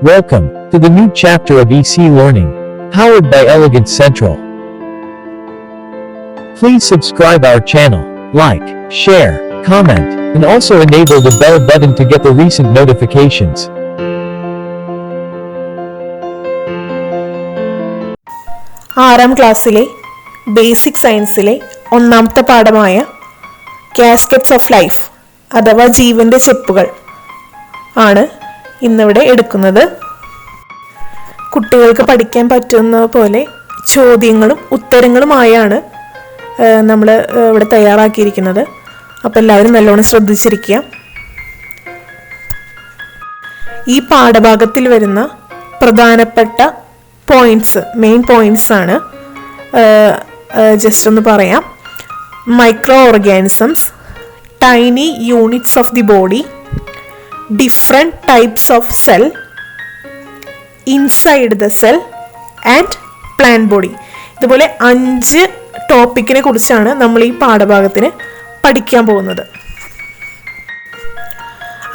Welcome to the new chapter of EC Learning, powered by Elegant Central. Please subscribe our channel, like, share, comment, and also enable the bell button to get the recent notifications. ആറാം ക്ലാസ്സിലെ basic സയൻസിലെ ഒന്നാമത്തെ പാഠമായ caskets of life അഥവാ ജീവന്റെ ചെപ്പുകൾ ആണ് ഇന്നിവിടെ എടുക്കുന്നത്. കുട്ടികൾക്ക് പഠിക്കാൻ പറ്റുന്ന പോലെ ചോദ്യങ്ങളും ഉത്തരങ്ങളുമായാണ് നമ്മൾ ഇവിടെ തയ്യാറാക്കിയിരിക്കുന്നത്. അപ്പോൾ എല്ലാവരും നല്ലോണം ശ്രദ്ധിച്ചിരിക്കുക. ഈ പാഠഭാഗത്തിൽ വരുന്ന പ്രധാനപ്പെട്ട മെയിൻ പോയിന്റ്സ് ആണ് ജസ്റ്റ് ഒന്ന് പറയാം. Micro organisms, tiny units of the body, different types of cell, inside the cell and plant body. ഇതുപോലെ 5 ടോപ്പിക്കിനെ കുറിച്ചാണ് നമ്മൾ ഈ പാഠഭാഗത്തിന് പഠിക്കാൻ പോകുന്നത്.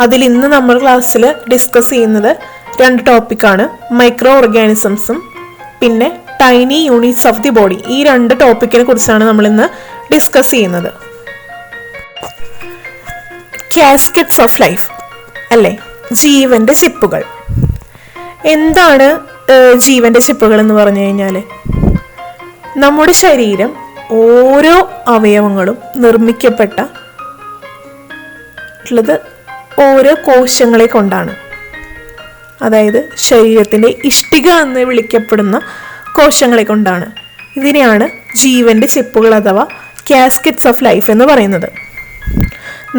അതിൽ ഇന്ന് നമ്മൾ ക്ലാസ്സിൽ ഡിസ്കസ് ചെയ്യുന്നത് 2 ടോപ്പിക്കാണ്. മൈക്രോ ഓർഗാനിസംസും പിന്നെ tiny units of the body. ഈ 2 ടോപ്പിക്കിനെ കുറിച്ചാണ് നമ്മൾ ഇന്ന് ഡിസ്കസ് ചെയ്യുന്നത്. കാസ്കറ്റ്സ് ഓഫ് ലൈഫ് അല്ലേ, ജീവന്റെ ചിപ്പുകൾ. എന്താണ് ജീവന്റെ ചിപ്പുകൾ എന്ന് പറഞ്ഞു കഴിഞ്ഞാൽ, നമ്മുടെ ശരീരം ഓരോ അവയവങ്ങളും നിർമ്മിക്കപ്പെട്ടുള്ളത് ഓരോ കോശങ്ങളെ കൊണ്ടാണ്. അതായത് ശരീരത്തിൻ്റെ ഇഷ്ടിക എന്ന് വിളിക്കപ്പെടുന്ന കോശങ്ങളെ കൊണ്ടാണ്. ഇതിനെയാണ് ജീവന്റെ ചിപ്പുകൾ അഥവാ കാസ്കറ്റ്സ് ഓഫ് ലൈഫ് എന്ന് പറയുന്നത്.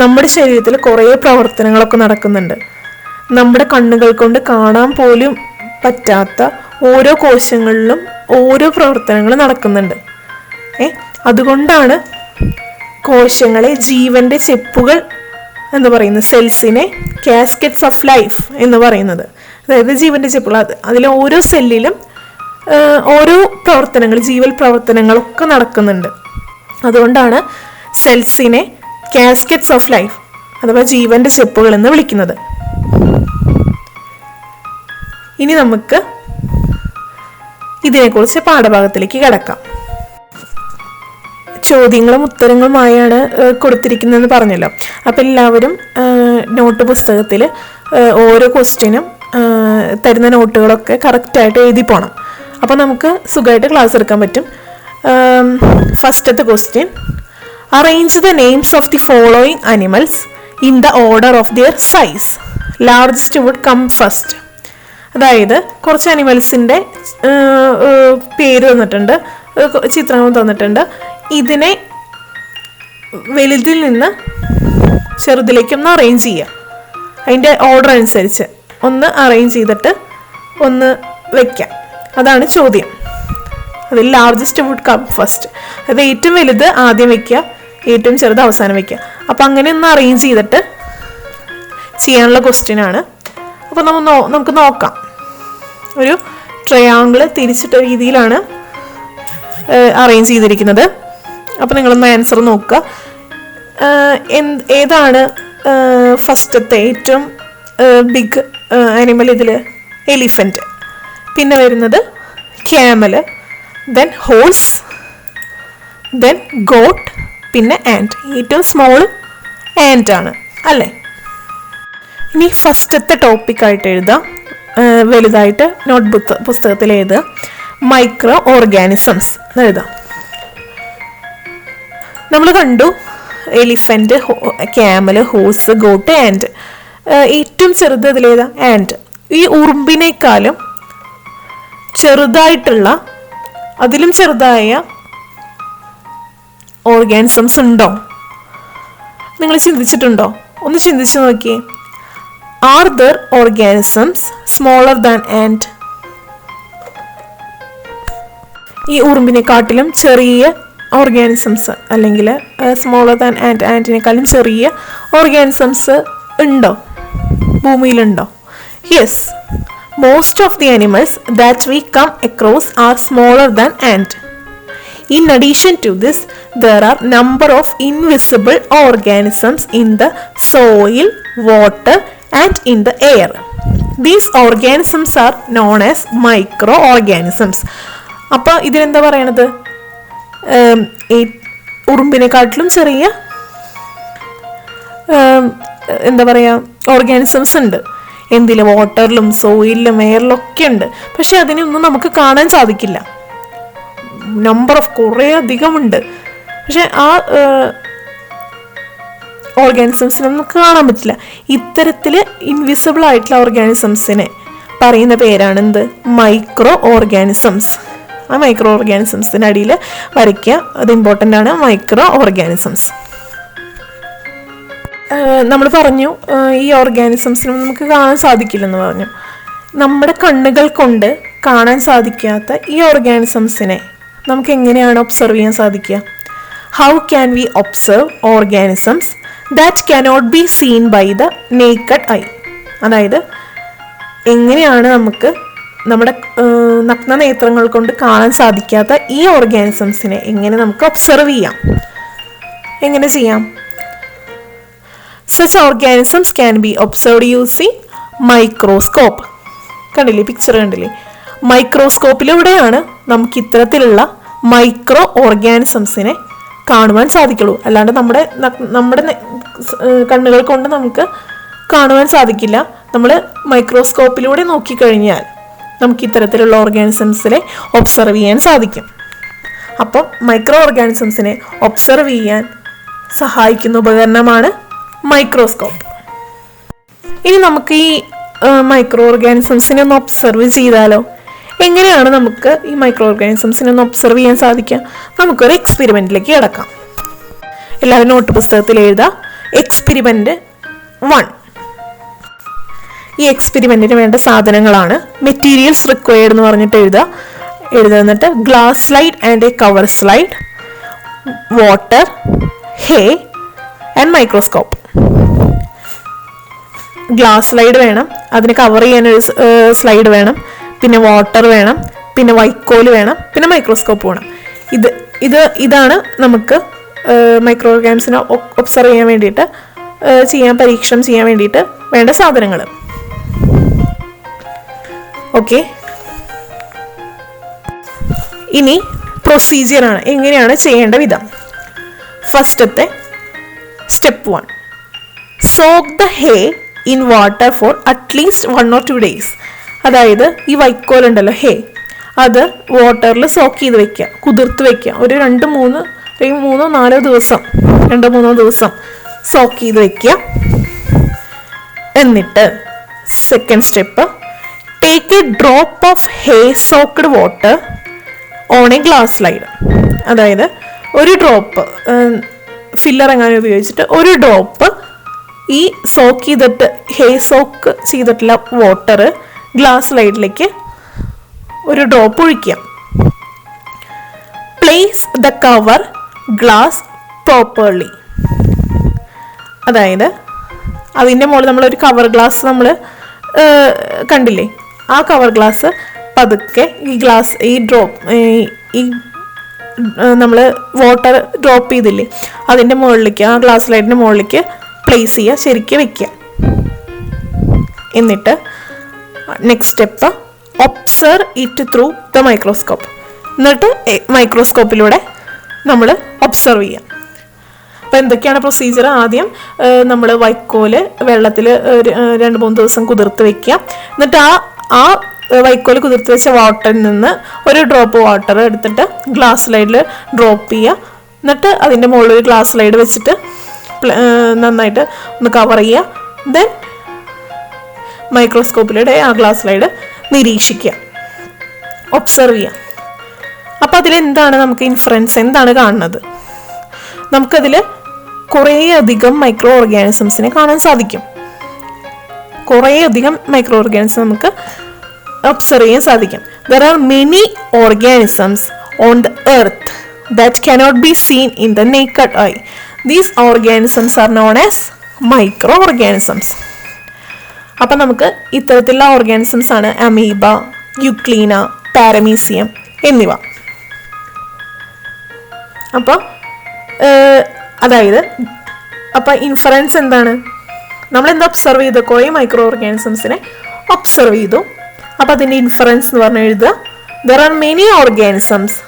നമ്മുടെ ശരീരത്തിൽ കുറേ പ്രവർത്തനങ്ങളൊക്കെ നടക്കുന്നുണ്ട്. നമ്മുടെ കണ്ണുകൾ കൊണ്ട് കാണാൻ പോലും പറ്റാത്ത ഓരോ കോശങ്ങളിലും ഓരോ പ്രവർത്തനങ്ങൾ നടക്കുന്നുണ്ട്. അതുകൊണ്ടാണ് കോശങ്ങളെ ജീവന്റെ ചെപ്പുകൾ എന്ന് പറയുന്നത്, സെൽസിനെ കാസ്കറ്റ്സ് ഓഫ് ലൈഫ് എന്ന് പറയുന്നത്. അതായത് ജീവന്റെ ചെപ്പുകൾ, അതിൽ ഓരോ സെല്ലിലും ഓരോ പ്രവർത്തനങ്ങൾ, ജീവൽ പ്രവർത്തനങ്ങളൊക്കെ നടക്കുന്നുണ്ട്. അതുകൊണ്ടാണ് സെൽസിനെ കാസ്കറ്റ്സ് ഓഫ് ലൈഫ് അഥവാ ജീവന്റെ ചെപ്പുകൾ എന്ന് വിളിക്കുന്നത്. ഇനി നമുക്ക് ഇതിനെക്കുറിച്ച് പാഠഭാഗത്തിലേക്ക് കടക്കാം. ചോദ്യങ്ങളും ഉത്തരങ്ങളുമായാണ് കൊടുത്തിരിക്കുന്നതെന്ന് പറഞ്ഞല്ലോ. അപ്പം എല്ലാവരും നോട്ട് പുസ്തകത്തിൽ ഓരോ ക്വസ്റ്റ്യനും തരുന്ന നോട്ടുകളൊക്കെ കറക്റ്റായിട്ട് എഴുതി പോകണം. അപ്പോൾ നമുക്ക് സുഖമായിട്ട് ക്ലാസ് എടുക്കാൻ പറ്റും. ഫസ്റ്റത്തെ question, arrange the names of the following animals in the order of their size. Largest would come first. അതായത് കുറച്ച് അനിമൽസിൻ്റെ പേര് തന്നിട്ടുണ്ട്, ചിത്രങ്ങൾ തന്നിട്ടുണ്ട്. ഇതിനെ വലുതിൽ നിന്ന് ചെറുതിലേക്കൊന്ന് അറേഞ്ച് ചെയ്യുക. അതിൻ്റെ ഓർഡർ അനുസരിച്ച് ഒന്ന് അറേഞ്ച് ചെയ്തിട്ട് ഒന്ന് വയ്ക്കാം. അതാണ് ചോദ്യം. അതിൽ ലാർജസ്റ്റ് വുഡ് കം ഫസ്റ്റ്. അത് ഏറ്റവും വലുത് ആദ്യം വയ്ക്കുക, ഏറ്റവും ചെറുത് അവസാനം വയ്ക്കുക. അപ്പം അങ്ങനെ ഒന്ന് അറേഞ്ച് ചെയ്തിട്ട് ചെയ്യാനുള്ള ക്വസ്റ്റ്യൻ ആണ്. അപ്പോൾ നമുക്ക് നോക്കാം. ഒരു ട്രയാങ്കിൾ തിരിച്ചിട്ട രീതിയിലാണ് അറേഞ്ച് ചെയ്തിരിക്കുന്നത്. അപ്പോൾ നിങ്ങളൊന്ന് ആൻസർ നോക്കുക. ഏതാണ് ഫസ്റ്റത്തെ ഏറ്റവും ബിഗ് ആനിമൽ? ഇതിൽ എലിഫൻറ്റ്, പിന്നെ വരുന്നത് ക്യാമല്, ദെൻ ഹോഴ്സ്, ദെൻ ഗോട്ട്, പിന്നെ ആൻറ്റ്. ഏറ്റവും സ്മോൾ ആൻറ്റ് ആണ് അല്ലേ. ഇനി ഫസ്റ്റത്തെ ടോപ്പിക്കായിട്ട് എഴുതാം, വലുതായിട്ട് നോട്ട് പുസ്തകത്തിൽ എഴുതുക. മൈക്രോ ഓർഗാനിസംസ് എഴുതാം. നമ്മൾ കണ്ടു എലിഫൻറ്റ്, ക്യാമല്, ഹോഴ്സ്, ഗോട്ട്, ആൻറ്റ്. ഏറ്റവും ചെറുത് ഇതിലേതാ? ആൻറ്റ്. ഈ ഉറുമ്പിനേക്കാളും ചെറുതായിട്ടുള്ള, അതിലും ചെറുതായ ഓർഗാനിസംസ് ഉണ്ടോ? നിങ്ങൾ ചിന്തിച്ചിട്ടുണ്ടോ? ഒന്ന് ചിന്തിച്ചു നോക്കിയേ. Are there organisms smaller than and? ഈ ഉറുമ്പിനെക്കാട്ടിലും ചെറിയ ഓർഗാനിസംസ് അല്ലെങ്കിൽ സ്മോളർ ദാൻ ആൻറ്റിനേക്കാളും ചെറിയ ഓർഗാനിസംസ് ഉണ്ടോ? ഭൂമിയിലുണ്ടോ? Yes, most of the animals that we come across are smaller than ant. In addition to this, there are number of invisible organisms in the soil, water and in the air. These organisms are known as micro organisms. അപ്പോൾ ഇതിനെന്താ പറയണത്? ഈ ഉറുമ്പിനെക്കാട്ടിലും ചെറിയ എന്താ പറയുക organisms ഉണ്ട്. എന്തിൽ? വാട്ടറിലും സോയിലിലും എയറിലൊക്കെ ഉണ്ട്. പക്ഷെ അതിനൊന്നും നമുക്ക് കാണാൻ സാധിക്കില്ല. നമ്പർ ഓഫ് കുറേ അധികമുണ്ട്. പക്ഷെ ആ ഓർഗാനിസംസിനെ നമുക്ക് കാണാൻ പറ്റില്ല. ഇത്തരത്തിൽ ഇൻവിസിബിൾ ആയിട്ടുള്ള ഓർഗാനിസംസിനെ പറയുന്ന പേരാണ് എന്ത്? Micro organisms. ആ മൈക്രോ ഓർഗാനിസംസിൻ്റെ അടിയിൽ വരയ്ക്കുക, അത് ഇമ്പോർട്ടൻ്റ് ആണ്. മൈക്രോ ഓർഗാനിസംസ് നമ്മൾ പറഞ്ഞു ഈ ഓർഗാനിസംസിനെ നമുക്ക് കാണാൻ സാധിക്കില്ലെന്ന് പറഞ്ഞു. നമ്മുടെ കണ്ണുകൾ കൊണ്ട് കാണാൻ സാധിക്കാത്ത ഈ ഓർഗാനിസംസിനെ നമുക്ക് എങ്ങനെയാണ് ഒബ്സർവ് ചെയ്യാൻ സാധിക്കുക? How can we observe organisms that cannot be seen by the naked eye? അതായത് എങ്ങനെയാണ് നമുക്ക് നമ്മുടെ നഗ്ന നേത്രങ്ങൾ കൊണ്ട് കാണാൻ സാധിക്കാത്ത ഈ ഓർഗാനിസംസിനെ എങ്ങനെ നമുക്ക് ഒബ്സർവ് ചെയ്യാം? എങ്ങനെ ചെയ്യാം? Such organisms can be observed using microscope. കണ്ടില്ലേ, പിക്ചർ കണ്ടില്ലേ? മൈക്രോസ്കോപ്പിലൂടെയാണ് നമുക്ക് ഇത്തരത്തിലുള്ള മൈക്രോ ഓർഗാനിസംസിനെ കാണുവാൻ സാധിക്കുള്ളൂ. അല്ലാണ്ട് നമ്മുടെ കണ്ണുകൾ കൊണ്ട് നമുക്ക് കാണുവാൻ സാധിക്കില്ല. നമ്മൾ മൈക്രോസ്കോപ്പിലൂടെ നോക്കിക്കഴിഞ്ഞാൽ നമുക്ക് ഇത്തരത്തിലുള്ള ഓർഗാനിസംസിനെ ഒബ്സർവ് ചെയ്യാൻ സാധിക്കും. അപ്പം മൈക്രോ ഓർഗാനിസംസിനെ ഒബ്സർവ് ചെയ്യാൻ സഹായിക്കുന്ന ഉപകരണമാണ് മൈക്രോസ്കോപ്പ്. ഇനി നമുക്ക് ഈ മൈക്രോ ഓർഗാനിസംസിനെ ഒന്ന് ഒബ്സർവ് ചെയ്താലോ? എങ്ങനെയാണ് നമുക്ക് ഈ മൈക്രോ ഓർഗാനിസംസിനെ ഒന്ന് ഒബ്സർവ് ചെയ്യാൻ സാധിക്കുക? നമുക്കൊരു എക്സ്പെരിമെൻറ്റിലേക്ക് കിടക്കാം. എല്ലാവരും നോട്ട് പുസ്തകത്തിൽ എഴുതാം. എക്സ്പെരിമെൻറ്റ് 1. ഈ എക്സ്പെരിമെൻറ്റിന് വേണ്ട സാധനങ്ങളാണ് മെറ്റീരിയൽസ് റിക്വയർഡ് എന്ന് പറഞ്ഞിട്ട് എഴുതുന്നിട്ട് glass slide and a cover slide, water, hay and microscope. Glass slide വേണം, അതിന് കവർ ചെയ്യാനൊരു സ്ലൈഡ് വേണം, പിന്നെ വാട്ടർ വേണം, പിന്നെ വൈക്കോല് വേണം, പിന്നെ മൈക്രോസ്കോപ്പ് വേണം. ഇതാണ് നമുക്ക് മൈക്രോ ഓർഗാനിസത്തിനെ ഒബ്സർവ് ചെയ്യാൻ വേണ്ടിയിട്ട് പരീക്ഷണം ചെയ്യാൻ വേണ്ടിയിട്ട് വേണ്ട സാധനങ്ങൾ. ഓക്കെ, ഇനി പ്രൊസീജിയറാണ്, എങ്ങനെയാണ് ചെയ്യേണ്ട വിധം. ഫസ്റ്റത്തെ step 1, soak the hey in water for at least 1 or 2 days. അതായത് ഈ വൈക്കോലുണ്ടല്ലോ, ഹേ, അത് വാട്ടറിൽ സോക്ക് ചെയ്ത് വെക്കുക, കുതിർത്ത് വെക്കുക. ഒരു 2-3 ദിവസം സോക്ക് ചെയ്ത് വെക്കുക. എന്നിട്ട് second step, take A drop of hay soaked water on A glass slide. അതായത് ഒരു ഡ്രോപ്പ് ഫില്ലർ എങ്ങനെ ഉപയോഗിച്ചിട്ട് ഒരു ഡ്രോപ്പ് ഈ ഹേ സോക്ക് ചെയ്തിട്ടുള്ള വാട്ടർ ഗ്ലാസ് സ്ലൈഡിലേക്ക് ഒരു ഡ്രോപ്പ് ഒഴിക്കുക. Place the cover glass properly. അതായത് അതിൻ്റെ മുകളിൽ നമ്മളൊരു കവർ ഗ്ലാസ് നമ്മൾ കണ്ടില്ലേ, ആ കവർ ഗ്ലാസ് പതുക്കെ ഈ നമ്മൾ വാട്ടർ ഡ്രോപ്പ് ചെയ്തില്ലേ അതിൻ്റെ മുകളിലേക്ക്, ആ ഗ്ലാസ് സ്ലൈഡിൻ്റെ മുകളിലേക്ക് പ്ലേസ് ചെയ്യുക, ശരിക്കും വെക്കുക. എന്നിട്ട് next step, observe it through the microscope. എന്നിട്ട് മൈക്രോസ്കോപ്പിലൂടെ നമ്മൾ ഒബ്സർവ് ചെയ്യാം. അപ്പോൾ എന്തൊക്കെയാണ് പ്രൊസീജിയർ? ആദ്യം നമ്മൾ വൈക്കോല് വെള്ളത്തിൽ 2-3 ദിവസം കുതിർത്ത് വെക്കുക. എന്നിട്ട് ആ വൈക്കോല് കുതിർത്ത് വെച്ച വാട്ടറിൽ നിന്ന് ഒരു ഡ്രോപ്പ് വാട്ടർ എടുത്തിട്ട് ഗ്ലാസ് സ്ലൈഡിൽ ഡ്രോപ്പ് ചെയ്യുക. എന്നിട്ട് അതിൻ്റെ മുകളിൽ ഒരു ഗ്ലാസ് സ്ലൈഡ് വെച്ചിട്ട് നന്നായിട്ട് ഒന്ന് കവർ ചെയ്യുക. ദെൻ മൈക്രോസ്കോപ്പിലൂടെ ആ ഗ്ലാസ് സ്ലൈഡ് നിരീക്ഷിക്കുക, ഒബ്സർവ് ചെയ്യുക. അപ്പോൾ അതിലെന്താണ് നമുക്ക് ഇൻഫറൻസ്, എന്താണ് കാണുന്നത്? നമുക്കതിൽ കുറേയധികം മൈക്രോ ഓർഗാനിസംസിനെ കാണാൻ സാധിക്കും. കുറേയധികം മൈക്രോ ഓർഗാനിസം നമുക്ക് ഒബ്സർവ് ചെയ്യാൻ സാധിക്കും. There are many organisms on the earth that cannot be seen in the naked eye. These organisms are known as microorganisms. അപ്പം നമുക്ക് ഇത്തരത്തിലുള്ള ഓർഗാനിസംസ് ആണ് അമീബ, യുക്ലീന, പാരമീസിയം എന്നിവ. അപ്പോൾ അപ്പം ഇൻഫറൻസ് എന്താണ്? നമ്മളെന്താ ഒബ്സർവ് ചെയ്ത് കുറേ മൈക്രോ ഓർഗാനിസംസിനെ ഒബ്സർവ് ചെയ്തു. അപ്പം അതിൻ്റെ ഇൻഫറൻസ് എന്ന് പറഞ്ഞ് എഴുതുക. There are many organisms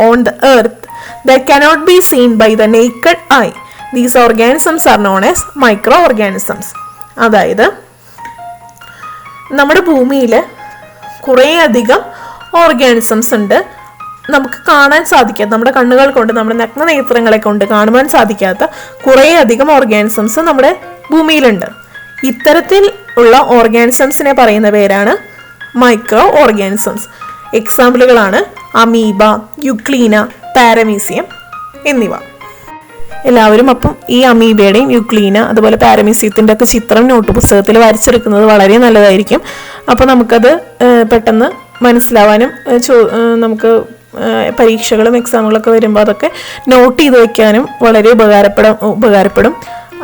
on the earth that cannot be seen by the naked eye. These organisms are known as microorganisms. അതായത് നമ്മുടെ ഭൂമിയിൽ കുറേയധികം ഓർഗാനിസംസ് ഉണ്ട്, നമുക്ക് കാണാൻ സാധിക്കാത്ത, നമ്മുടെ കണ്ണുകൾ കൊണ്ട്, നമ്മുടെ നഗ്നനേത്രങ്ങളെ കൊണ്ട് കാണുവാൻ സാധിക്കാത്ത കുറേയധികം ഓർഗാനിസംസ് നമ്മുടെ ഭൂമിയിലുണ്ട്. ഇത്തരത്തിൽ ഉള്ള ഓർഗാനിസംസിനെ പറയുന്ന പേരാണ് മൈക്രോ ഓർഗാനിസംസ്. എക്സാമ്പിളുകളാണ് അമീബ, യുക്ലീന, പാരമീസിയം എന്നിവ. എല്ലാവരും അപ്പം ഈ അമീബയുടെയും യുക്ലീന അതുപോലെ പാരമീസിയത്തിൻ്റെ ഒക്കെ ചിത്രം നോട്ട് പുസ്തകത്തിൽ വരച്ചെടുക്കുന്നത് വളരെ നല്ലതായിരിക്കും. അപ്പോൾ നമുക്കത് പെട്ടെന്ന് മനസ്സിലാവാനും നമുക്ക് പരീക്ഷകളും എക്സാമുകളൊക്കെ വരുമ്പോൾ അതൊക്കെ നോട്ട് ചെയ്ത് വയ്ക്കാനും വളരെ ഉപകാരപ്പെടും.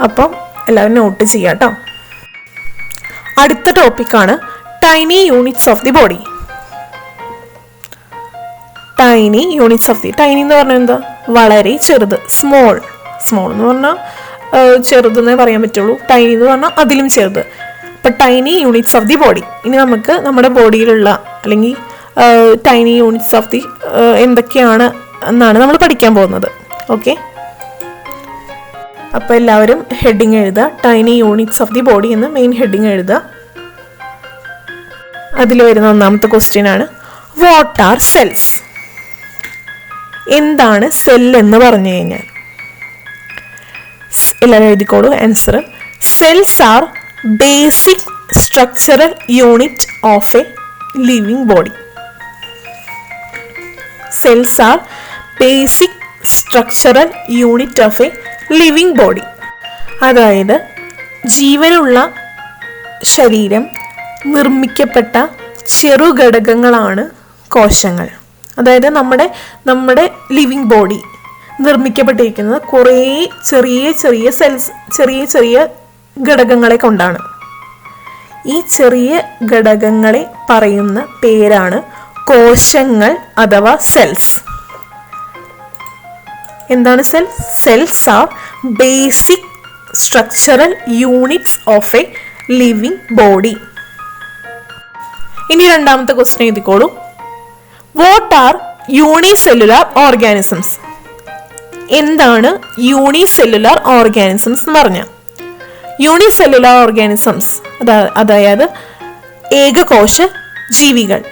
അപ്പം എല്ലാവരും നോട്ട് ചെയ്യാം കേട്ടോ. അടുത്ത ടോപ്പിക്കാണ് tiny units of the body. Tiny units of the, tiny എന്ന് പറഞ്ഞാൽ എന്താ? വളരെ ചെറുത്, സ്മോൾ. സ്മോൾ എന്ന് പറഞ്ഞാൽ ചെറുതെന്നേ പറയാൻ പറ്റുള്ളൂ. ടൈനി എന്ന് പറഞ്ഞാൽ അതിലും ചെറുത്. അപ്പം tiny units of the body. ഇനി നമുക്ക് നമ്മുടെ ബോഡിയിലുള്ള അല്ലെങ്കിൽ ടൈനി യൂണിറ്റ്സ് ഓഫ് ദി എന്തൊക്കെയാണ് എന്നാണ് നമ്മൾ പഠിക്കാൻ പോകുന്നത്. ഓക്കെ, അപ്പോൾ എല്ലാവരും ഹെഡിങ് എഴുതുക. Tiny units of the body എന്ന് മെയിൻ ഹെഡിങ് എഴുതുക. അതിൽ വരുന്ന ഒന്നാമത്തെ ക്വസ്റ്റ്യൻ ആണ്, വാട്ട് ആർ സെൽസ്? എന്താണ് സെൽ എന്ന് പറഞ്ഞു കഴിഞ്ഞാൽ? എല്ലാവരും എഴുതിക്കോളൂ answer. Cells are basic structural unit of a living body. Cells are basic structural unit of a living body. അതായത് ജീവനുള്ള ശരീരം നിർമ്മിക്കപ്പെട്ട ചെറുഘടകങ്ങളാണ് കോശങ്ങൾ. അതായത് നമ്മുടെ ലിവിങ് ബോഡി നിർമ്മിക്കപ്പെട്ടിരിക്കുന്നത് കുറേ ചെറിയ സെൽസ്, ചെറിയ ഘടകങ്ങളെ കൊണ്ടാണ്. ഈ ചെറിയ ഘടകങ്ങളെ പറയുന്ന പേരാണ് കോശങ്ങൾ അഥവാ സെൽസ്. എന്താണ് cells? Cells are basic structural units of a living body. ഇനി രണ്ടാമത്തെ ക്വസ്റ്റ്യൻ എഴുതിക്കോളൂ. What are unicellular organisms? എന്താണ് യൂണിസെല്ലുലാർ ഓർഗാനിസംസ് എന്ന് പറഞ്ഞാൽ? യൂണിസെല്ലുലാർ ഓർഗാനിസംസ് അതായത് ഏകകോശ ജീവികൾ.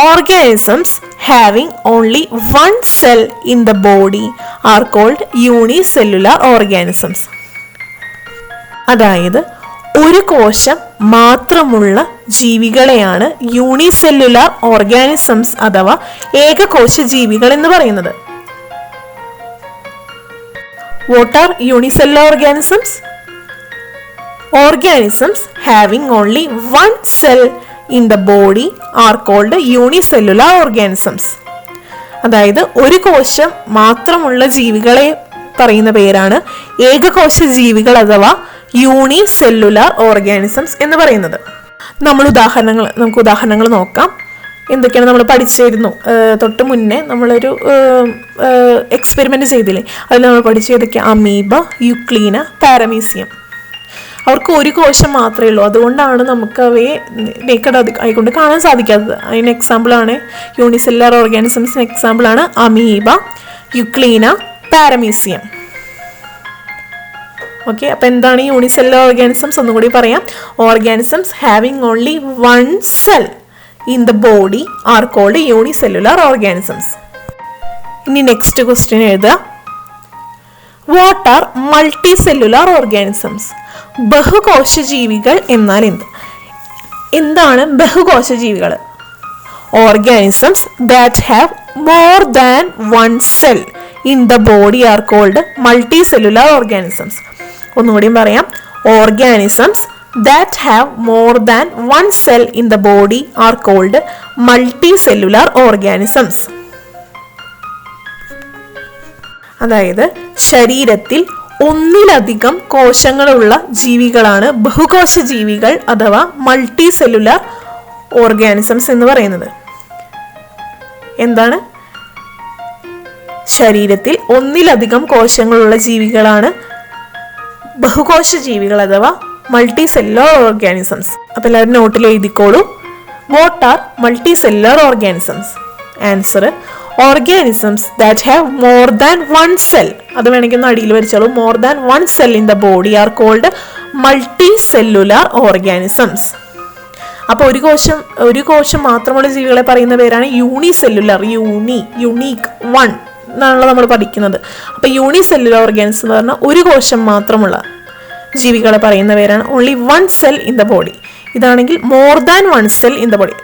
Organisms having only one cell in the body are called unicellular organisms. അതായത് ഒരു കോശം മാത്രമുള്ള ജീവികളെയാണ് യൂണിസെല്ലുലാർ ഓർഗാനിസംസ് അഥവാ ഏകകോശ ജീവികൾ എന്ന് പറയുന്നത്. What are unicellular organisms? Organisms having only one cell in the body are called unicellular organisms. അതായത് ഒരു കോശം മാത്രമുള്ള ജീവികളെ പറയുന്ന പേരാണ് ഏകകോശ ജീവികൾ അഥവാ യൂണിസെല്ലുലാർ ഓർഗാനിസംസ് എന്ന് പറയുന്നത്. നമുക്ക് ഉദാഹരണങ്ങൾ നോക്കാം. എന്തൊക്കെയാണ് നമ്മൾ പഠിച്ചിരുന്നു തൊട്ട് മുന്നേ നമ്മളൊരു എക്സ്പെരിമെന്റ് ചെയ്തില്ലേ, അതിൽ നമ്മൾ പഠിച്ചതൊക്കെ അമീബ, യുക്ലീന, പാരമീസിയം. അവർക്ക് ഒരു കോശം മാത്രമേ ഉള്ളൂ, അതുകൊണ്ടാണ് നമുക്ക് അവയെ നേക്കഡ് ആയിക്കൊണ്ട് കാണാൻ സാധിക്കാത്തത്. അതിന് എക്സാമ്പിളാണ് യൂണിസെല്ലുലാർ ഓർഗാനിസംസിന് എക്സാമ്പിളാണ് അമീബ, യുക്ലീന, പാരമീസിയം. ഓക്കെ, അപ്പം എന്താണ് യൂണിസെല്ലുലാർ ഓർഗാനിസംസ് ഒന്നുകൂടി പറയാം. Organisms having only one cell in the body are called unicellular organisms. ഇനി നെക്സ്റ്റ് ക്വസ്റ്റ്യൻ എഴുതുക. What are multi cellular organisms? ബഹുകോശ ജീവികൾ എന്നാൽ എന്താണ് ബഹുകോശ ജീവികൾ? Organisms that have more than one cell in the body are called multi cellular organisms. ഒന്നുകൂടിയും പറയാം. Organisms that have more than one cell in the body are called multicellular organisms. അതായത് ശരീരത്തിൽ ഒന്നിലധികം കോശങ്ങളുള്ള ജീവികളാണ് ബഹുകോശ ജീവികൾ അഥവാ മൾട്ടി സെല്ലുലാർ ഓർഗാനിസംസ് എന്ന് പറയുന്നത്. എന്താണ്? ശരീരത്തിൽ ഒന്നിലധികം കോശങ്ങളുള്ള ജീവികളാണ് ബഹുകോശ ജീവികൾ അഥവാ മൾട്ടി സെല്ലുലാർ ഓർഗാനിസംസ്? അപ്പോൾ എല്ലാവരും നോട്ടിൽ എഴുതിക്കോളൂ. What are multi cellular organisms? Answer: organisms that have more than one cell. അത് വേണമെങ്കിൽ ഒന്ന് അടിയിൽ വരച്ചോളൂ. more than one cell in the body are called multicellular organisms. അപ്പോൾ ഒരു കോശം മാത്രമുള്ള ജീവികളെ പറയുന്ന പേരാണ് യൂണിസെല്ലുലാർ. യുണീക്ക്, വൺ എന്നാണല്ലോ നമ്മൾ പഠിക്കുന്നത്. അപ്പോൾ യൂണിസെല്ലുലാർ ഓർഗാനിസം എന്ന് പറഞ്ഞാൽ ഒരു കോശം മാത്രമുള്ള ജീവികളെ പറയുന്ന പേരാണ് only one cell in the body. ഇതാണെങ്കിൽ more than one cell in the body.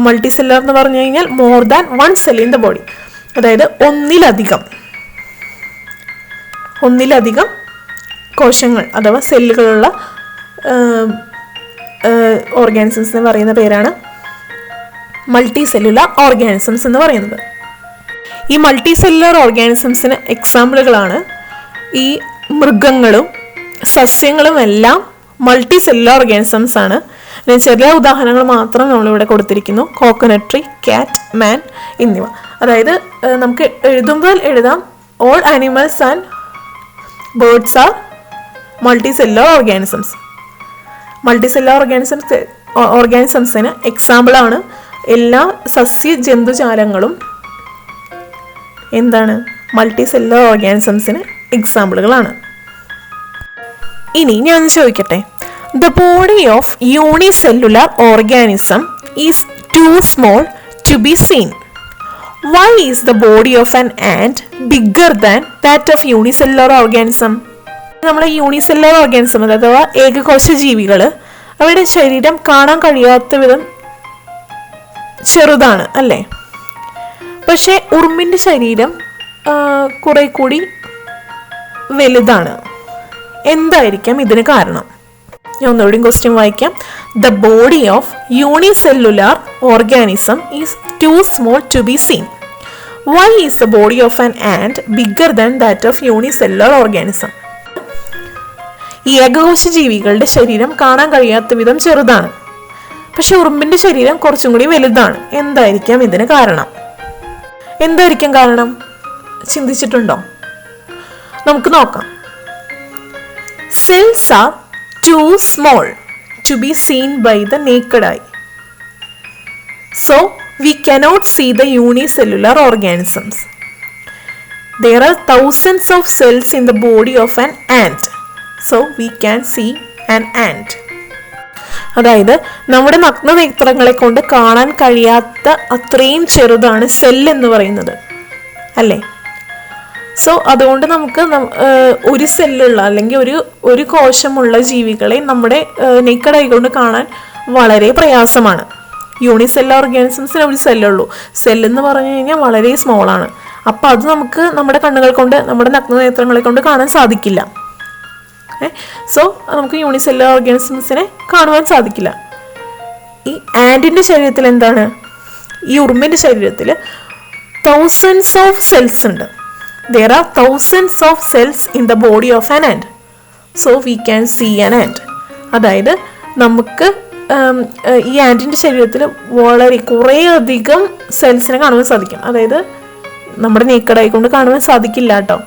Multi cellular എന്ന് പറഞ്ഞു കഴിഞ്ഞാൽ more than one cell in the body, അതായത് ഒന്നിലധികം കോശങ്ങൾ അഥവാ സെല്ലുകളുള്ള ഓർഗാനിസംസിന് പറയുന്ന പേരാണ് മൾട്ടി സെല്ലുലാർ ഓർഗാനിസംസ് എന്ന് പറയുന്നത്. ഈ മൾട്ടി സെല്ലുലാർ ഓർഗാനിസംസിന് എക്സാമ്പിളുകളാണ് ഈ മൃഗങ്ങളും സസ്യങ്ങളും എല്ലാം മൾട്ടി സെല്ലുലാർ ഓർഗാനിസംസ് ആണ്. ചെറിയ ഉദാഹരണങ്ങൾ മാത്രം നമ്മളിവിടെ കൊടുത്തിരിക്കുന്നു. കോക്കനട്ട് ട്രീ, കാറ്റ്, മാൻ എന്നിവ. അതായത് നമുക്ക് എഴുതുമ്പോൾ എഴുതാം all animals and birds are multi cellular organisms. Multi cellular ഓർഗാനിസംസിന് എക്സാമ്പിളാണ് എല്ലാ സസ്യ ജന്തുജാലങ്ങളും എന്താണ് മൾട്ടി സെല്ലുലാർ ഓർഗാനിസംസിന് എക്സാമ്പിളുകളാണ്. ഇനി ഞാൻ ചോദിക്കട്ടെ, the body of unicellular organism is too small to be seen. Why is the body of an ant bigger than that of unicellular organism? നമ്മുടെ unicellular organism അഥവാ ഏകകോശ ജീവികൾ അവയുടെ ശരീരം കാണാൻ കഴിയാത്ത വിധം ചെറുതാണ് അല്ലേ? പക്ഷേ ഉറുമ്പിൻ്റെ ശരീരം കുറെ കൂടി വലുതാണ്. എന്തായിരിക്കാം ഇതിന് കാരണം? ഞാൻ ഒന്നുകൂടി ക്വസ്റ്റ്യൻ വായിക്കാം. The body of unicellular organism is too small to be seen. Why is the body of an and bigger than that of unicellular organism? ഈ ഏകകോശ ജീവികളുടെ ശരീരം കാണാൻ കഴിയാത്ത വിധം ചെറുതാണ്, പക്ഷെ ഉറുമ്പിന്റെ ശരീരം കുറച്ചും കൂടി വലുതാണ്. എന്തായിരിക്കാം ഇതിന് കാരണം? എന്തായിരിക്കും കാരണം? ചിന്തിച്ചിട്ടുണ്ടോ? നമുക്ക് നോക്കാം. Cells are too small to be seen by the naked eye. So we cannot see the unicellular organisms. There are thousands of cells in the body of an ant. So we can see an ant. അതായത് നമ്മുടെ നഗ്നനേത്രങ്ങളെ കൊണ്ട് കാണാൻ കഴിയാത്ത അത്രയും ചെറുതാണ് cell എന്ന് പറയുന്നത് അല്ലേ? സോ അതുകൊണ്ട് നമുക്ക് ഒരു സെല്ലുള്ള അല്ലെങ്കിൽ ഒരു കോശമുള്ള ജീവികളെ നമ്മുടെ നെക്കഡ് ഐ കൊണ്ട് കാണാൻ വളരെ പ്രയാസമാണ്. യൂണിസെല്ലുലാർ ഓർഗാനിസംസിന് ഒരു സെല്ലുള്ളൂ. സെല്ലെന്ന് പറഞ്ഞു കഴിഞ്ഞാൽ വളരെ സ്മോളാണ്. അപ്പോൾ അത് നമുക്ക് നമ്മുടെ കണ്ണുകൾ കൊണ്ട് നമ്മുടെ നഗ്നനേത്രങ്ങളെ കൊണ്ട് കാണാൻ സാധിക്കില്ല. സോ നമുക്ക് യൂണിസെല്ലുലാർ ഓർഗാനിസംസിനെ കാണുവാൻ സാധിക്കില്ല. ഈ ആൻറ്റിൻ്റെ ശരീരത്തിൽ എന്താണ്? ഈ ഉറുമ്പിൻ്റെ ശരീരത്തിൽ thousands of cells ഉണ്ട്. There are thousands of cells in the body of an ant. So we can see an ant. അതായത് നമുക്ക് ഈ ആൻറ്റിൻ്റെ ശരീരത്തിൽ വളരെ കുറേ അധികം സെൽസിനെ കാണുവാൻ സാധിക്കും. അതായത് നമ്മുടെ നേക്കഡായി കൊണ്ട് കാണുവാൻ സാധിക്കില്ല കേട്ടോ.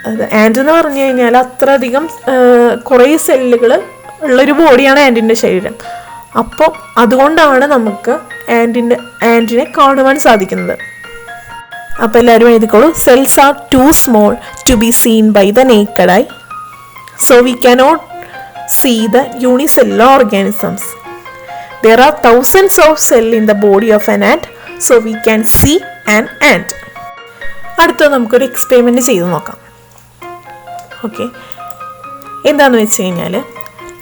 അത് ആൻറ്റ് എന്ന് പറഞ്ഞു കഴിഞ്ഞാൽ അത്ര അധികം കുറേ സെല്ലുകൾ ഉള്ളൊരു ബോഡിയാണ് ആൻറ്റിൻ്റെ ശരീരം. അപ്പോൾ അതുകൊണ്ടാണ് നമുക്ക് ആൻറ്റിനെ കാണുവാൻ സാധിക്കുന്നത്. അപ്പോൾ എല്ലാവരും എഴുതിക്കോളൂ. Cells are too small to be seen by the naked eye. So we cannot see the unicellular organisms. There are thousands of cells in the body of an ant. So we can see an ant. അടുത്തത് നമുക്കൊരു experiment ചെയ്ത് നോക്കാം. Okay, എന്താണെന്ന് വെച്ച് കഴിഞ്ഞാൽ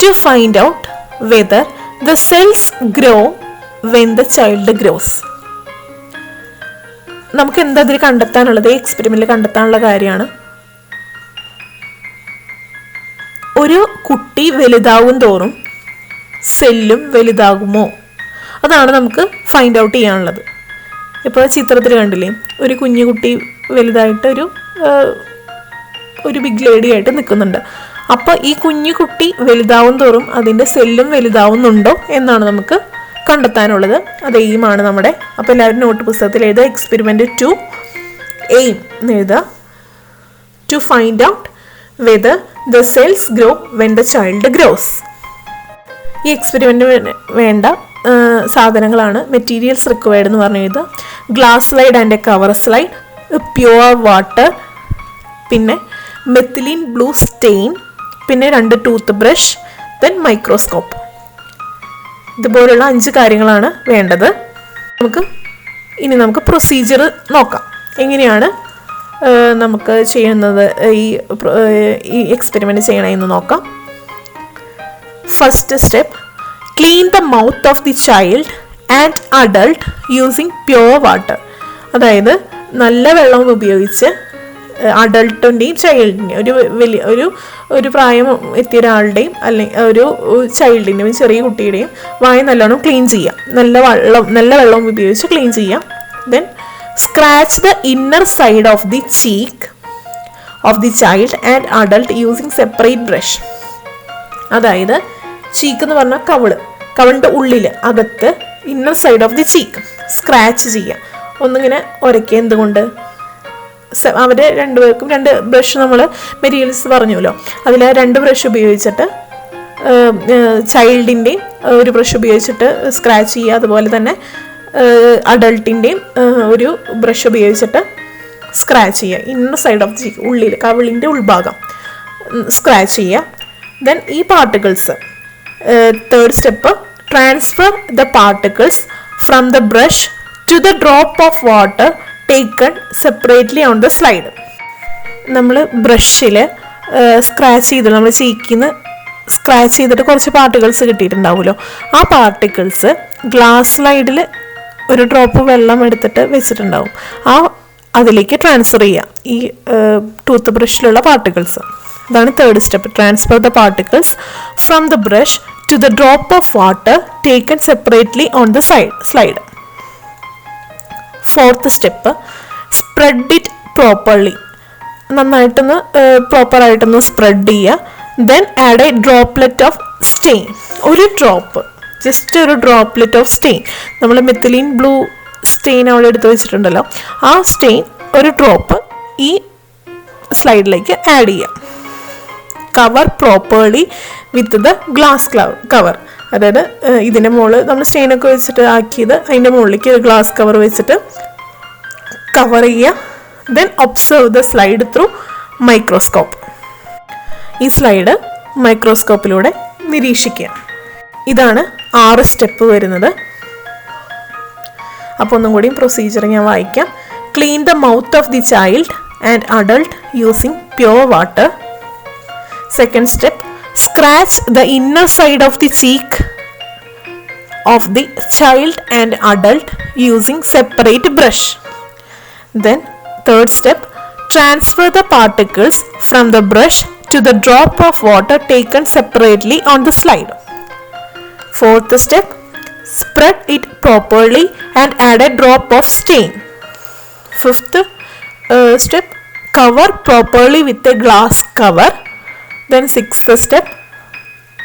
to find out whether the cells grow when the child grows. നമുക്ക് എന്താ ഇതിൽ കണ്ടെത്താനുള്ളത്? എക്സ്പെരിമെന്റിൽ കണ്ടെത്താനുള്ള കാര്യമാണ്. ഒരു കുട്ടി വലുതാവും തോറും സെല്ലും വലുതാകുമോ? അതാണ് നമുക്ക് ഫൈൻഡ് ഔട്ട് ചെയ്യാനുള്ളത്. ഇപ്പോൾ ചിത്രത്തിൽ കണ്ടില്ലേ, ഒരു കുഞ്ഞു കുട്ടി വലുതായിട്ട് ഒരു ബിഗ് ലേഡി ആയിട്ട് നിൽക്കുന്നുണ്ട്. അപ്പോൾ ഈ കുഞ്ഞു കുട്ടി വലുതാവും തോറും അതിൻ്റെ സെല്ലും വലുതാവുന്നുണ്ടോ എന്നാണ് നമുക്ക് കണ്ടെത്താനുള്ളത്. അത് എയിമാണ് നമ്മുടെ. അപ്പോൾ എല്ലാവരും നോട്ട് പുസ്തകത്തിൽ എഴുതുക. എക്സ്പെരിമെൻറ്റ് 2 എയിം എന്ന് എഴുതുക. To find out whether the cells grow when the child grows. ഈ എക്സ്പെരിമെൻറ്റിന് വേണ്ട സാധനങ്ങളാണ് മെറ്റീരിയൽസ് റിക്വയർഡ് എന്ന് പറഞ്ഞത്. Glass slide and a cover slide, pure water, പിന്നെ മെത്തിലീൻ ബ്ലൂ സ്റ്റെയിൻ, പിന്നെ 2 ടൂത്ത് ബ്രഷ്, ദെൻ മൈക്രോസ്കോപ്പ്. ഇതുപോലുള്ള 5 കാര്യങ്ങളാണ് വേണ്ടത്. നമുക്ക് പ്രൊസീജിയർ നോക്കാം. എങ്ങനെയാണ് നമുക്ക് ചെയ്യുന്നത്, ഈ എക്സ്പെരിമെൻറ്റ് ചെയ്യണമെന്ന് നോക്കാം. First step, clean the mouth of the child and adult using pure water. അതായത് നല്ല വെള്ളം ഉപയോഗിച്ച് അഡൾട്ടിൻ്റെയും ചൈൽഡിൻ്റെയും ഒരു പ്രായം എത്തിയ ഒരാളുടെയും അല്ലെങ്കിൽ ഒരു ചൈൽഡിൻ്റെയും ചെറിയ കുട്ടിയുടെയും വായ നല്ലോണം ക്ലീൻ ചെയ്യാം. നല്ല വെള്ളം ഉപയോഗിച്ച് ക്ലീൻ ചെയ്യാം. Then scratch the inner side of the cheek of the child and adult using separate brush. അതായത് ചീക്ക് എന്ന് പറഞ്ഞാൽ കവിളിൻ്റെ ഉള്ളിൽ അകത്ത് inner side of the cheek scratch ചെയ്യാം. ഒന്നിങ്ങനെ ഉരയ്ക്കുക. എന്തുകൊണ്ട്? അവർ രണ്ടുപേർക്കും 2 ബ്രഷ് നമ്മൾ മെറ്റീരിയൽസ് പറഞ്ഞല്ലോ, അതിൽ 2 ബ്രഷ് ഉപയോഗിച്ചിട്ട് ചൈൽഡിൻ്റെയും ഒരു ബ്രഷ് ഉപയോഗിച്ചിട്ട് സ്ക്രാച്ച് ചെയ്യുക. അതുപോലെ തന്നെ അഡൾട്ടിൻ്റെയും ഒരു ബ്രഷ് ഉപയോഗിച്ചിട്ട് സ്ക്രാച്ച് ചെയ്യുക. ഇന്നർ സൈഡ് ഓഫ് ദി ഉള്ളിൽ കവിളിൻ്റെ ഉൾഭാഗം സ്ക്രാച്ച് ചെയ്യുക. ദെൻ ഈ particles, third step, transfer the particles from the brush to the drop of water taken separately on the slide. നമ്മൾ ബ്രഷിൽ സ്ക്രാച്ച് ചെയ്ത് നമ്മൾ ചീക്കിന്ന് സ്ക്രാച്ച് ചെയ്തിട്ട് കുറച്ച് പാർട്ടിക്കിൾസ് കിട്ടിയിട്ടുണ്ടാവുമല്ലോ, ആ പാർട്ടിക്കിൾസ് ഗ്ലാസ് സ്ലൈഡിൽ ഒരു ഡ്രോപ്പ് വെള്ളം എടുത്തിട്ട് വെച്ചിട്ടുണ്ടാവും. അതിലേക്ക് ട്രാൻസ്ഫർ ചെയ്യാം ഈ ടൂത്ത് ബ്രഷിലുള്ള പാർട്ടിക്കിൾസ്. അതാണ് third step, transfer the particles from the brush to the drop of water taken separately on the slide. Fourth step, spread it properly. നന്നായിട്ടൊന്ന് പ്രോപ്പറായിട്ടൊന്ന് സ്പ്രെഡ് ചെയ്യുക. Then add a droplet of stain. ഒരു drop, just ഒരു droplet of stain. നമ്മൾ methylene blue stain അവിടെ എടുത്ത് വെച്ചിട്ടുണ്ടല്ലോ, ആ സ്റ്റെയിൻ ഒരു ഡ്രോപ്പ് ഈ സ്ലൈഡിലേക്ക് ആഡ് ചെയ്യാം. Cover properly with the glass cover. അതായത് ഇതിൻ്റെ മുകളിൽ നമ്മൾ സ്റ്റെയിനൊക്കെ വെച്ചിട്ട് ആക്കിയത് അതിൻ്റെ മുകളിലേക്ക് ഒരു ഗ്ലാസ് കവർ വെച്ചിട്ട് കവർ ചെയ്യുക. Then observe the slide through microscope. ഈ സ്ലൈഡ് മൈക്രോസ്കോപ്പിലൂടെ നിരീക്ഷിക്കുക. ഇതാണ് 6 സ്റ്റെപ്പ് വരുന്നത്. അപ്പോൾ ഒന്നും കൂടി പ്രൊസീജിയർ ഞാൻ വായിക്കാം. Clean the mouth of the child and adult using pure water. Second step, scratch the inner side of the cheek of the child and adult using separate brush. Then third step, transfer the particles from the brush to the drop of water taken separately on the slide. Fourth step, spread it properly and add a drop of stain. Fifth step, cover properly with a glass cover. Then sixth step,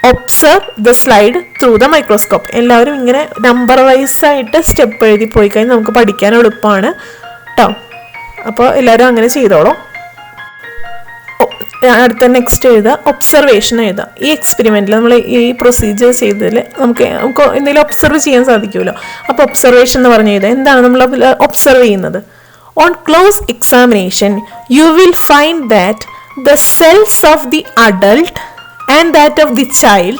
observe the slide through the microscope. എല്ലാവരും ഇങ്ങനെ number vice ആയിട്ട് step എഴുതി പോയി കഴിഞ്ഞാൽ നമുക്ക് പഠിക്കാൻ എളുപ്പമാണ് കേട്ടോ. അപ്പോൾ എല്ലാവരും അങ്ങനെ ചെയ്തോളൂ. അടുത്ത നെക്സ്റ്റ് എഴുതുക, ഒബ്സർവേഷൻ എഴുതുക. ഈ എക്സ്പെരിമെൻറ്റിൽ നമ്മൾ ഈ പ്രൊസീജിയർ ചെയ്തതിൽ നമുക്ക് എന്തെങ്കിലും ഒബ്സർവ് ചെയ്യാൻ സാധിക്കുമല്ലോ. അപ്പോൾ ഒബ്സർവേഷൻ എന്ന് പറഞ്ഞു കഴിഞ്ഞാൽ എന്താണ് നമ്മൾ ഒബ്സർവ് ചെയ്യുന്നത്? On close examination you will find that the cells of the adult and that of the child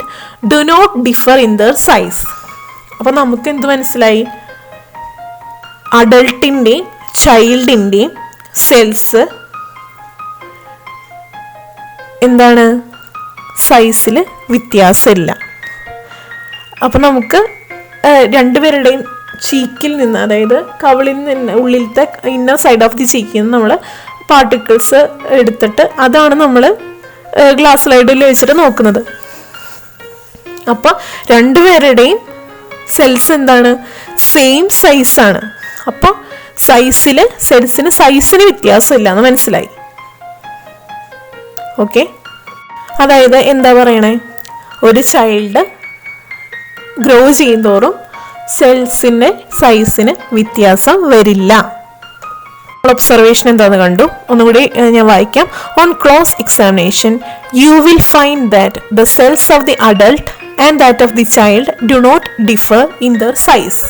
do not differ in their size. അപ്പോൾ നമുക്ക് എന്ത് മനസ്സിലായി? അഡൾട്ടിൻ്റെയും ചൈൽഡിൻ്റെയും സെൽസ് എന്താണ്? സൈസിൽ വ്യത്യാസമില്ല. അപ്പോൾ നമുക്ക് രണ്ടുപേരുടെയും ചീക്കിൽ നിന്ന്, അതായത് കവിളിൽ നിന്ന് ഉള്ളിലത്തെ ഇന്നർ സൈഡ് ഓഫ് ദി ചീക്കിൽ നിന്ന് നമ്മൾ പാർട്ടിക്കിൾസ് എടുത്തിട്ട് അതാണ് നമ്മൾ ഗ്ലാസ് സ്ലൈഡിൽ വെച്ചിട്ട് നോക്കുന്നത്. അപ്പോൾ രണ്ടുപേരുടെയും സെൽസ് എന്താണ്? സെയിം സൈസാണ്. അപ്പോൾ സെൽസിന് സൈസിന് വ്യത്യാസമില്ല എന്ന് മനസ്സിലായി. ഓക്കെ, അതായത് എന്താ പറയണേ? ഒരു ചൈൽഡ് ഗ്രോ ചെയ്യുന്തോറും സെൽസിൻ്റെ സൈസിന് വ്യത്യാസം വരില്ല. ഒബ്സർവേഷൻ എന്താണെന്ന് കണ്ടു. ഒന്നുകൂടി ഞാൻ വായിക്കാം. On close examination you will find that the cells of the adult and that of the child do not differ in their size.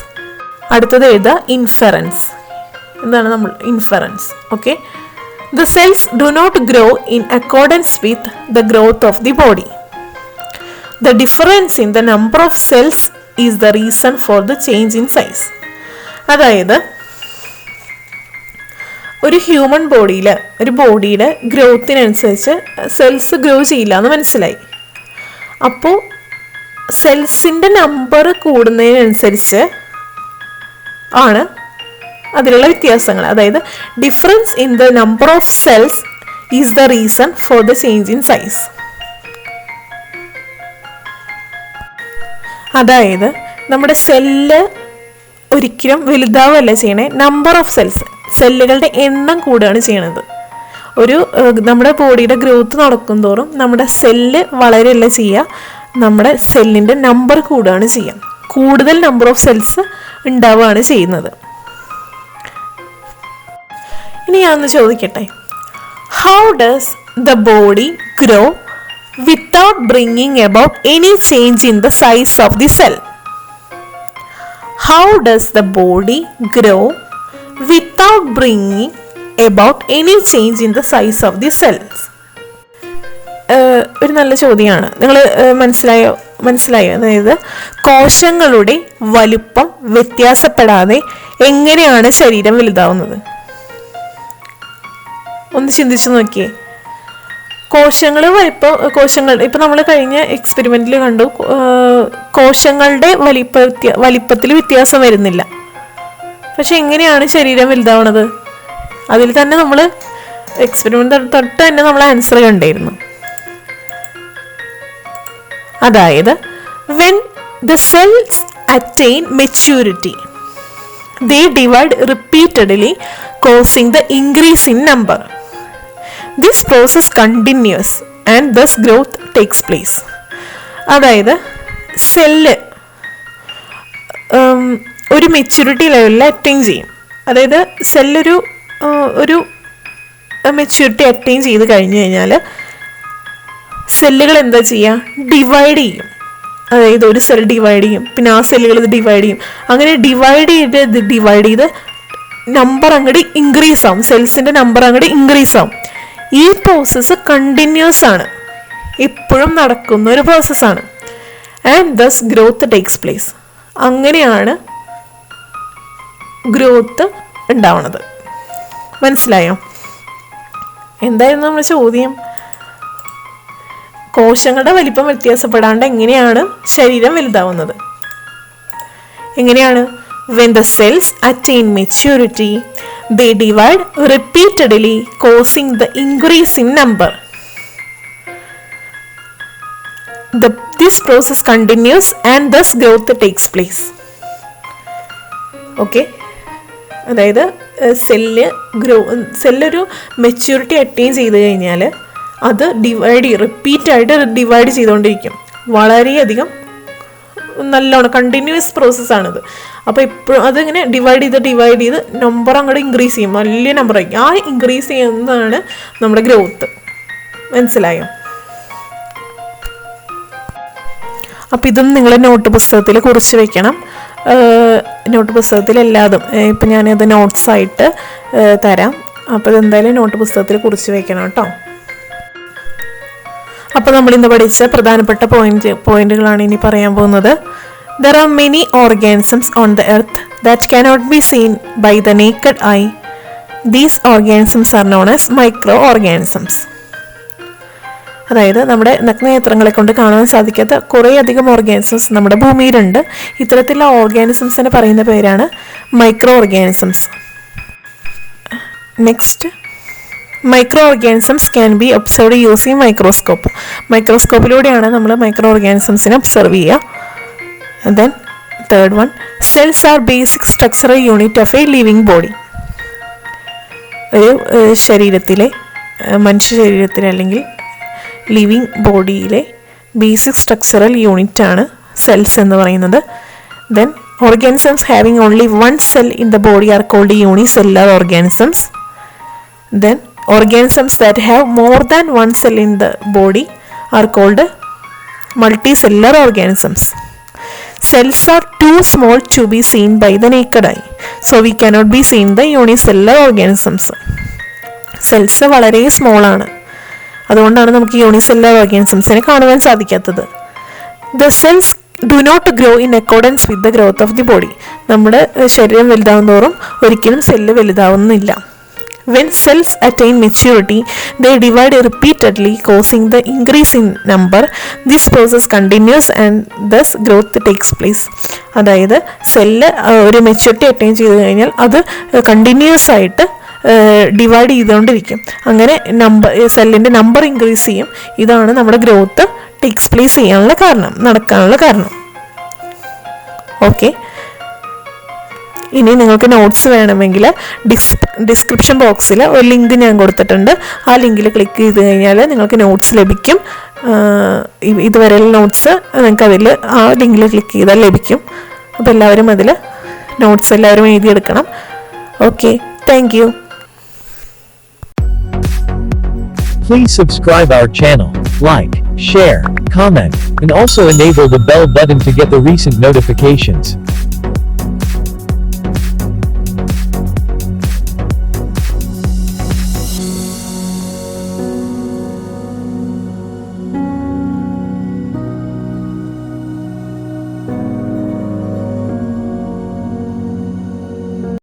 അടുത്തത് എഴുതുക ഇൻഫെറൻസ്. എന്താണ് നമ്മൾ inference? Okay, the cells do not grow in accordance with the growth of the body. The difference in the number of cells is the reason for the change in size. അതായത് ഒരു human ബോഡിയുടെ ഗ്രോത്തിനനുസരിച്ച് cells grow ചെയ്യില്ല എന്ന് മനസ്സിലായി. അപ്പോൾ സെൽസിൻ്റെ number കൂടുന്നതിനനുസരിച്ച് ആണ് അതിലുള്ള വ്യത്യാസങ്ങൾ. അതായത് difference in the number of cells is the reason for the change in size. അതായത് നമ്മുടെ സെല്ല് ഒരിക്കലും വലുതാവല്ല ചെയ്യണേ, നമ്പർ ഓഫ് സെല്ലുകളുടെ എണ്ണം കൂടുകയാണ് ചെയ്യണത്. നമ്മുടെ ബോഡിയുടെ ഗ്രോത്ത് നടക്കും തോറും നമ്മുടെ സെല്ല് വളരെയല്ല ചെയ്യുക, നമ്മുടെ സെല്ലിൻ്റെ നമ്പർ കൂടുകയാണ് ചെയ്യുക. കൂടുതൽ നമ്പർ ഓഫ് സെൽസ് ഉണ്ടാവുകയാണ് ചെയ്യുന്നത്. ഇനി ഞാനൊന്ന് ചോദിക്കട്ടെ, how does the body grow without bringing about any change in the size of the cell? How does the body grow without bringing about any change in the size of the cells? ഒരു നല്ല ചോദ്യമാണ്. നിങ്ങൾ മനസ്സിലായോ? അതായത് കോശങ്ങളുടെ വലുപ്പം വ്യത്യാസപ്പെടാതെ എങ്ങനെയാണ് ശരീരം വലുതാവുന്നത്? ഒന്ന് ചിന്തിച്ചു നോക്കിയേ. കോശങ്ങൾ ഇപ്പം നമ്മൾ കഴിഞ്ഞ എക്സ്പെരിമെന്റിൽ കണ്ടു, കോശങ്ങളുടെ വലിപ്പത്തിൽ വ്യത്യാസം വരുന്നില്ല. പക്ഷെ എങ്ങനെയാണ് ശരീരം വലുതാവണത്? അതിൽ തന്നെ നമ്മൾ എക്സ്പെരിമെന്റ് തൊട്ട് തന്നെ നമ്മൾ ആൻസർ കണ്ടിരുന്നു. അതായത് when the cells attain maturity they divide repeatedly causing the increase in number. This process continues and thus growth takes place. അതായത് സെല്ല് ഒരു മെച്യൂരിറ്റി ലെവലിൽ അറ്റൈൻ ചെയ്യും. അതായത് സെല്ലൊരു മെച്യൂരിറ്റി അറ്റൈൻ ചെയ്ത് കഴിഞ്ഞു കഴിഞ്ഞാൽ സെല്ലുകൾ എന്താ ചെയ്യുക? ഡിവൈഡ് ചെയ്യും. അതായത് ഒരു സെൽ ഡിവൈഡ് ചെയ്യും, പിന്നെ ആ സെല്ലുകൾ ഇത് ഡിവൈഡ് ചെയ്യും. അങ്ങനെ ഡിവൈഡ് ചെയ്ത് നമ്പർ അങ്ങോട്ട് ഇൻക്രീസ് ആവും, സെൽസിൻ്റെ നമ്പർ അങ്ങോട്ട് ഇൻക്രീസ് ആവും. ഈ പ്രോസസ്സ് കണ്ടിന്യൂസ് ആണ്, എപ്പോഴും നടക്കുന്ന ഒരു പ്രോസസ്സാണ്. And thus growth takes place. അങ്ങനെയാണ് ഗ്രോത്ത് ഉണ്ടാവണത്. മനസ്സിലായോ? എന്തായിരുന്നു നമ്മുടെ ചോദ്യം? കോശങ്ങളുടെ വലിപ്പം വ്യത്യാസപ്പെടാണ്ട് എങ്ങനെയാണ് ശരീരം വലുതാവുന്നത്? എങ്ങനെയാണ്? when the cells attain maturity they divide repeatedly causing the increase in number. This process continues and thus growth takes place. Okay, അതായത് സെല്ലൊരു മെച്യൂരിറ്റി അറ്റൈൻ ചെയ്ത് കഴിഞ്ഞാൽ അത് റിപ്പീറ്റായിട്ട് ഡിവൈഡ് ചെയ്തുകൊണ്ടിരിക്കും. വളരെയധികം നല്ലോണം കണ്ടിന്യൂസ് പ്രോസസ്സാണിത്. അപ്പോൾ എപ്പോഴും അതിങ്ങനെ ഡിവൈഡ് ചെയ്ത് നമ്പർ അങ്ങോട്ട് ഇൻക്രീസ് ചെയ്യും, വലിയ നമ്പർ ആയിരിക്കും. ആ ഇൻക്രീസ് ചെയ്യുന്നതാണ് നമ്മുടെ ഗ്രോത്ത്. മനസ്സിലായോ? അപ്പോൾ ഇതും നിങ്ങൾ നോട്ട് പുസ്തകത്തിൽ കുറിച്ച് വെക്കണം. നോട്ട് പുസ്തകത്തിൽ എല്ലാതും ഇപ്പം ഞാനത് നോട്ട്സായിട്ട് തരാം. അപ്പോൾ ഇതെന്തായാലും നോട്ട് പുസ്തകത്തിൽ കുറിച്ച് വെക്കണം കേട്ടോ. അപ്പോൾ നമ്മൾ ഇന്ന് പഠിച്ച പ്രധാനപ്പെട്ട പോയിന്റുകളാണ് ഇനി പറയാൻ പോകുന്നത്. There are many organisms on the earth that cannot be seen by the naked eye. These organisms are known as microorganisms. അതായത് നമ്മുടെ നഗ്നനേത്രങ്ങളെ കൊണ്ട് കാണാൻ സാധിക്കാത്ത കുറേയധികം ഓർഗാനിസംസ് നമ്മുടെ ഭൂമിയിലുണ്ട്. ഇത്തരത്തിലുള്ള ഓർഗാനിസംസിനെ പറയുന്ന പേരാണ് micro organisms. Next, micro organisms can be observed using microscope. മൈക്രോസ്കോപ്പിലൂടെയാണ് നമ്മൾ മൈക്രോ ഓർഗാനിസംസിനെ ഒബ്സർവ് ചെയ്യുക. Then third one, cells are basic structural unit of a living body. ഒരു മനുഷ്യ ശരീരത്തിലെ അല്ലെങ്കിൽ ലിവിങ് ബോഡിയിലെ ബേസിക് സ്ട്രക്ചറൽ യൂണിറ്റാണ് സെൽസ് എന്ന് പറയുന്നത്. Then organisms having only one cell in the body are called unicellular organisms. Then organisms that have more than one cell in the body are called multicellular organisms. Cells are too small to be seen by the naked eye, so we cannot be seen the unicellular organisms. Cells വളരെ small ആണ്, അതുകൊണ്ടാണ് നമുക്ക് unicellular ഓർഗാനിസംസിനെ കാണുവാൻ സാധിക്കാത്തത്. The cells do not grow in accordance with the growth of the body. നമ്മുടെ ശരീരം വലുതാവുന്നതോറും ഒരിക്കലും സെല്ല് വലുതാവുന്നില്ല. When cells attain maturity, they divide repeatedly, causing the increase in number. This process continues and thus growth takes place. അതായത് cell ഒരു maturity attain ചെയ്ത് കഴിഞ്ഞാൽ അത് കണ്ടിന്യൂസ് ആയിട്ട് ഡിവൈഡ് ചെയ്തുകൊണ്ടിരിക്കും. അങ്ങനെ സെല്ലിൻ്റെ നമ്പർ ഇൻക്രീസ് ചെയ്യും. ഇതാണ് നമ്മുടെ ഗ്രോത്ത് ടേക്സ് പ്ലേസ് ചെയ്യാനുള്ള കാരണം, നടക്കാനുള്ള കാരണം. ഓക്കെ, ഇനി നിങ്ങൾക്ക് നോട്ട്സ് വേണമെങ്കിൽ ഡിസ്ക്രിപ്ഷൻ ബോക്സിൽ ഒരു ലിങ്ക് ഞാൻ കൊടുത്തിട്ടുണ്ട്. ആ ലിങ്കിൽ ക്ലിക്ക് ചെയ്ത് കഴിഞ്ഞാൽ നിങ്ങൾക്ക് നോട്ട്സ് ലഭിക്കും. ഇതുവരെയുള്ള നോട്ട്സ് നിങ്ങൾക്ക് അതിൽ ആ ലിങ്കിൽ ക്ലിക്ക് ചെയ്താൽ ലഭിക്കും. അപ്പോൾ എല്ലാവരും അതിൽ നോട്ട്സ് എല്ലാവരും എഴുതിയെടുക്കണം. Okay, thank you. Please subscribe our channel, like, share, comment, and also enable the bell button to get the recent notifications.